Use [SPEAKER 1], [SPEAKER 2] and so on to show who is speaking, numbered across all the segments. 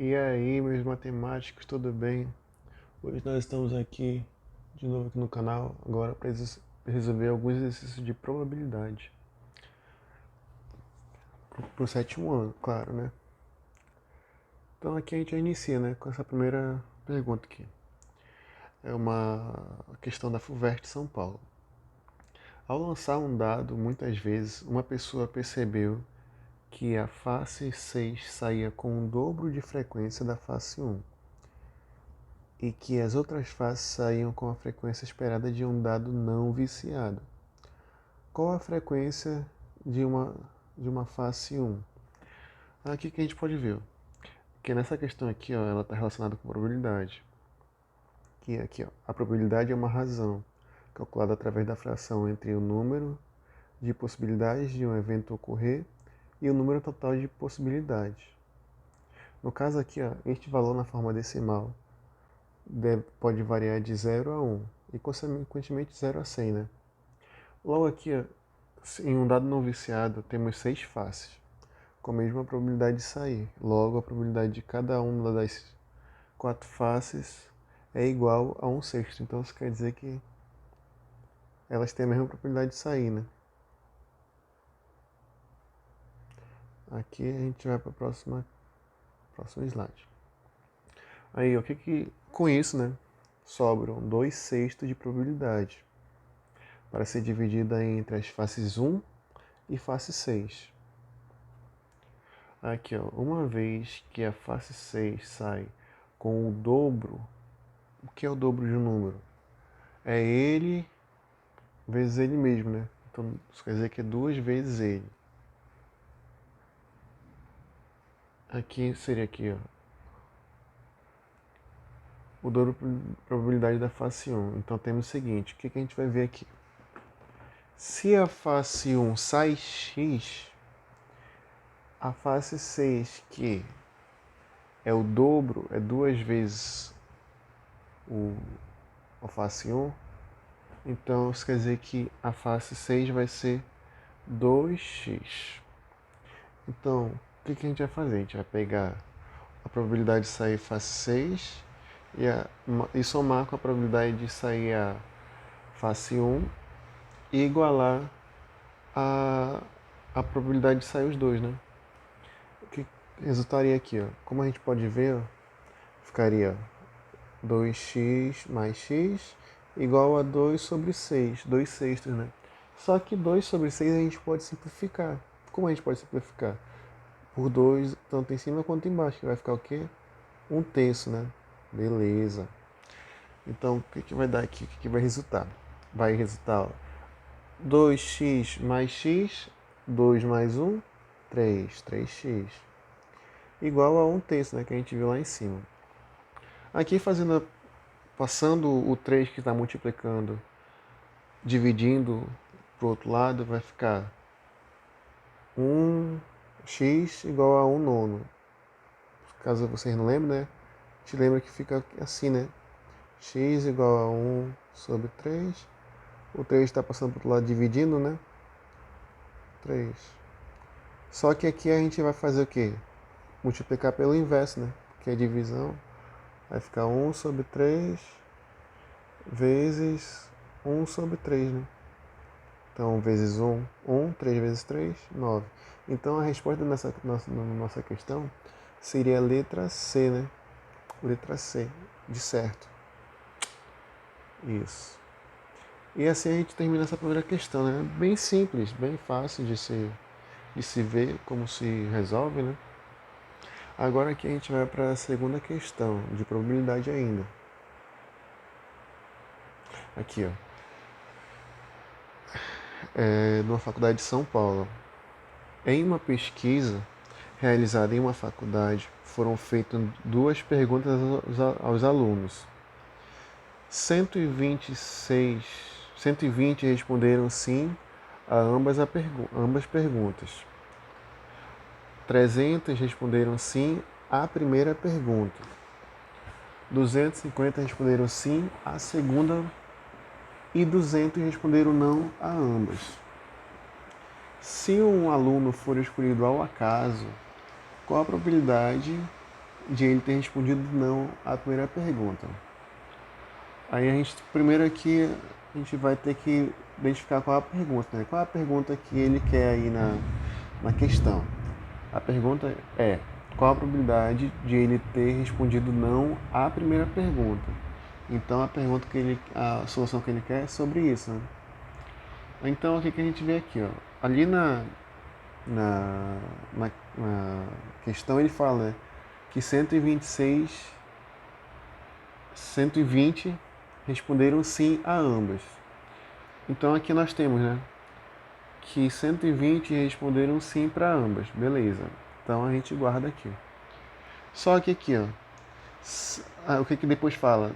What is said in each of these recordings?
[SPEAKER 1] E aí, meus matemáticos, tudo bem? Hoje nós estamos aqui de novo aqui no canal, agora para resolver alguns exercícios de probabilidade. Pro sétimo ano, claro, né? Então aqui a gente já inicia, né, com essa primeira pergunta aqui. É uma questão da FUVEST São Paulo. Ao lançar um dado, muitas vezes, uma pessoa percebeu que a face 6 saía com o dobro de frequência da face 1. E que as outras faces saíam com a frequência esperada de um dado não viciado. Qual a frequência de uma face 1? Aqui que a gente pode ver, que nessa questão aqui, ó, ela está relacionada com probabilidade. Que aqui, ó, a probabilidade é uma razão, calculada através da fração entre o número de possibilidades de um evento ocorrer e o número total de possibilidades. No caso aqui, ó, este valor na forma decimal pode variar de 0 a 1 e, consequentemente, 0 a 100, né? Logo aqui, ó, em um dado não viciado, temos 6 faces, com a mesma probabilidade de sair. Logo, a probabilidade de cada uma das 4 faces é igual a 1/6. Então, isso quer dizer que elas têm a mesma probabilidade de sair, né? Aqui a gente vai para o próximo slide. Aí, o que com isso, né, sobram 2/6 de probabilidade para ser dividida entre as faces 1 e face 6. Aqui, ó, uma vez que a face 6 sai com o dobro, o que é o dobro de um número? É ele vezes ele mesmo, né? Então, isso quer dizer que é 2 vezes ele. Aqui seria aqui, ó, o dobro de probabilidade da face 1. Então, temos o seguinte, o que a gente vai ver aqui? Se a face 1 sai x, a face 6, que é o dobro, é 2 vezes a face 1, então isso quer dizer que a face 6 vai ser 2x. Então, o que a gente vai fazer? A gente vai pegar a probabilidade de sair face 6 e somar com a probabilidade de sair a face 1 e igualar a probabilidade de sair os dois, né? O que resultaria aqui, ó? Como a gente pode ver, ó, ficaria 2x mais x igual a 2 sobre 6, 2/6, né? Só que 2 sobre 6 a gente pode simplificar. Como a gente pode simplificar? Por 2, tanto em cima quanto embaixo, que vai ficar o quê? 1/3, né? Beleza. Então, o que vai dar aqui? O que vai resultar? Vai resultar, ó, 2x mais x, 2 mais 1, 3x, igual a 1/3, né? Que a gente viu lá em cima. Aqui, passando o 3 que está multiplicando, dividindo para o outro lado, vai ficar 1x igual a 1 nono. Caso vocês não lembrem, né? A gente lembra que fica assim, né? X igual a 1 sobre 3. O 3 está passando para o outro lado dividindo, né? 3. Só que aqui a gente vai fazer o quê? Multiplicar pelo inverso, né? Que é divisão. Vai ficar 1 sobre 3 vezes 1 sobre 3, né? Então, vezes 1, 1, 3 vezes 3, 9. Então, a resposta nessa nossa questão seria a letra C, né? Letra C, de certo. Isso. E assim a gente termina essa primeira questão, né? Bem simples, bem fácil de se ver como se resolve, né? Agora aqui a gente vai para a segunda questão, de probabilidade ainda. Aqui, ó. Numa faculdade de São Paulo. Em uma pesquisa realizada em uma faculdade, foram feitas 2 perguntas aos alunos. 120 responderam sim a ambas perguntas. 300 responderam sim à primeira pergunta. 250 responderam sim à segunda e 200 responderam não a ambas. Se um aluno for escolhido ao acaso, qual a probabilidade de ele ter respondido não à primeira pergunta. Aí a gente, primeiro aqui, a gente vai ter que identificar qual é a pergunta, né? Qual é a pergunta que ele quer aí na questão. A pergunta é, qual a probabilidade de ele ter respondido não à primeira pergunta? Então a solução que ele quer é sobre isso, né? Então o que a gente vê aqui, ó? Ali na, na questão ele fala, né, que 120 responderam sim a ambas. Então aqui nós temos, né, que 120 responderam sim para ambas, beleza. Então a gente guarda aqui. Só que aqui, ó, o que depois fala?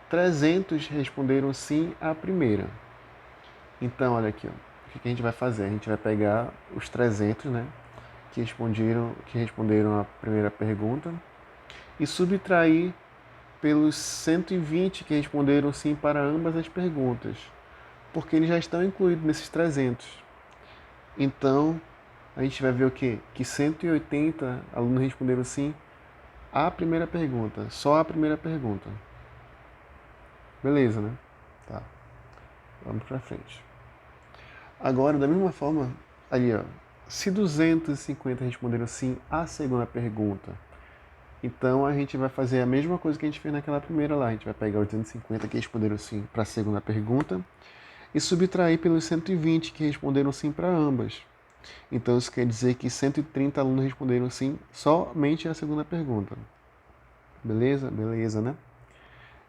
[SPEAKER 1] 300 responderam sim à primeira. Então, olha aqui, ó, o que a gente vai fazer? A gente vai pegar os 300, né, que responderam a primeira pergunta e subtrair pelos 120 que responderam sim para ambas as perguntas, porque eles já estão incluídos nesses 300. Então, a gente vai ver o quê? Que 180 alunos responderam sim à primeira pergunta, só a primeira pergunta. Beleza, né? Tá. Vamos pra frente. Agora, da mesma forma, ali, ó, se 250 responderam sim à segunda pergunta, então a gente vai fazer a mesma coisa que a gente fez naquela primeira lá. A gente vai pegar os 250 que responderam sim para a segunda pergunta e subtrair pelos 120 que responderam sim para ambas. Então isso quer dizer que 130 alunos responderam sim somente à segunda pergunta. Beleza? Beleza, né?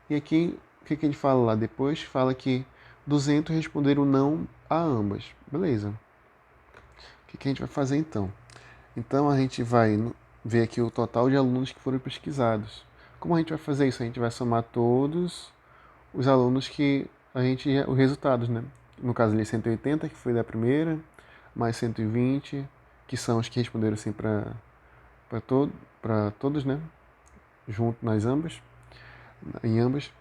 [SPEAKER 1] E aqui, o que ele fala lá depois? Fala que 200 responderam não a ambas. Beleza. O que a gente vai fazer então? Então a gente vai ver aqui o total de alunos que foram pesquisados. Como a gente vai fazer isso? A gente vai somar todos os alunos que os resultados, né? No caso ali 180, que foi da primeira, mais 120, que são os que responderam sim para todos, né? Junto em ambas,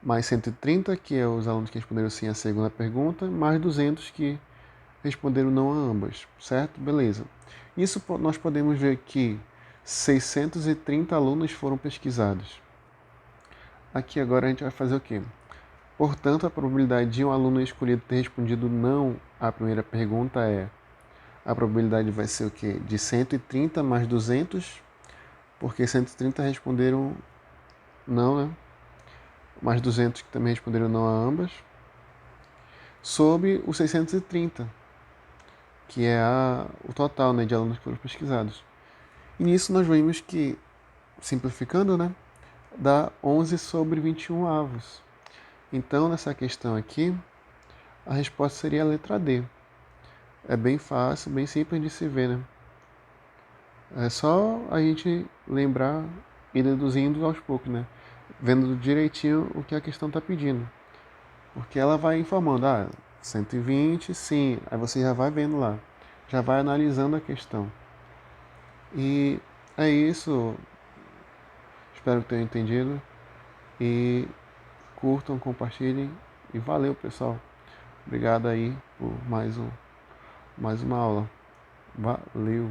[SPEAKER 1] mais 130, que é os alunos que responderam sim à segunda pergunta, mais 200 que responderam não a ambas, certo? Beleza. Isso nós podemos ver que 630 alunos foram pesquisados. Aqui agora a gente vai fazer o quê? Portanto, a probabilidade de um aluno escolhido ter respondido não à primeira pergunta é... A probabilidade vai ser o quê? De 130 mais 200, porque 130 responderam não, né? Mais 200 que também responderam não a ambas, sobre os 630, que é o total, né, de alunos que foram pesquisados. E nisso nós vimos que, simplificando, né, dá 11 sobre 21 avos. Então, nessa questão aqui, a resposta seria a letra D. É bem fácil, bem simples de se ver, né? É só a gente lembrar e deduzindo aos poucos, né? Vendo direitinho o que a questão está pedindo. Porque ela vai informando, 120, sim. Aí você já vai vendo lá, já vai analisando a questão. E é isso. Espero que tenham entendido. E curtam, compartilhem. E valeu, pessoal. Obrigado aí por mais uma aula. Valeu!